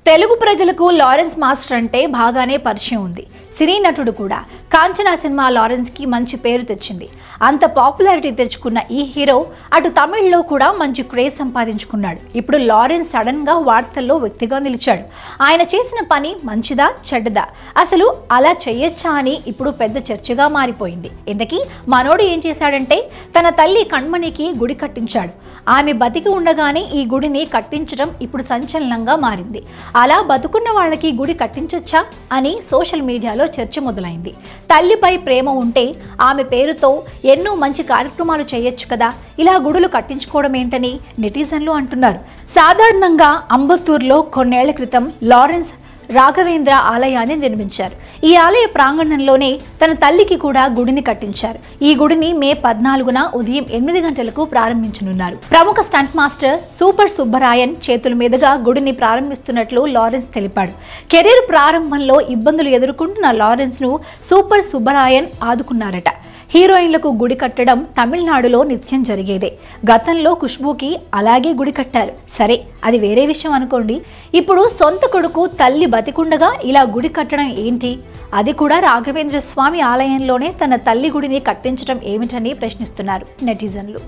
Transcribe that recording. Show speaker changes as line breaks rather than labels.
తెలుగు ప్రజలకు Lawrence master అంటే బాగానే పరిచయం ఉంది. సినీ నటుడు కూడా. కాంచనా సినిమా లారెన్స్ కి మంచి పేరు తెచ్చింది. అంత పాపులారిటీ తెచ్చుకున్న ఈ హీరో అటు తమిళ్లో కూడా మంచి క్రేజ్ సంపాదించుకున్నాడు. ఇప్పుడు లారెన్స్ సడన్ గా వార్తల్లో వ్యక్తిగా నిలిచాడు. ఆయన చేసిన పని మంచిదా చెడ్డదా, అసలు అలా చెయ్యొచ్చా అని ఇప్పుడు పెద్ద చర్చగా మారిపోయింది. ఇంతకీ మనోడు ఏం చేశాడంటే తన తల్లి కణ్మణికి గుడి కట్టించాడు. ఆమె బతికి ఉండగానే ఈ గుడిని కట్టించడం ఇప్పుడు సంచలనంగా మారింది. అలా బతుకున్న వాళ్ళకి గుడి కట్టించొచ్చా అని సోషల్ మీడియాలో చర్చ మొదలైంది. తల్లిపై ప్రేమ ఉంటే ఆమె పేరుతో ఎన్నో మంచి కార్యక్రమాలు చేయొచ్చు కదా, ఇలా గుడులు కట్టించుకోవడం ఏంటని నెటిజన్లు అంటున్నారు. సాధారణంగా అంబత్తూరులో కొన్నేళ్ల క్రితం లారెన్స్ రాఘవేంద్ర ఆలయాన్ని నిర్మించారు. ఈ ఆలయ ప్రాంగణంలోనే తన తల్లికి కూడా గుడిని కట్టించారు. ఈ గుడిని మే 14న ఉదయం 8 గంటలకు ప్రారంభించనున్నారు. ప్రముఖ స్టంట్ మాస్టర్ సూపర్ సుబ్బరాయన్ చేతుల మీదుగా గుడిని ప్రారంభిస్తున్నట్లు లారెన్స్ తెలిపాడు. కెరీర్ ప్రారంభంలో ఇబ్బందులు ఎదుర్కొంటున్న లారెన్స్ ను సూపర్ సుబ్బరాయన్ ఆదుకున్నారట. హీరోయిన్లకు గుడి కట్టడం తమిళనాడులో నిత్యం జరిగేదే. గతంలో ఖుష్బూకి అలాగే గుడి కట్టారు. సరే, అది వేరే విషయం అనుకోండి. ఇప్పుడు సొంత కొడుకు తల్లి బతికుండగా ఇలా గుడి కట్టడం ఏంటి? అది కూడా రాఘవేంద్ర స్వామి ఆలయంలోనే తన తల్లి గుడిని కట్టించడం ఏమిటని ప్రశ్నిస్తున్నారు నెటిజన్లు.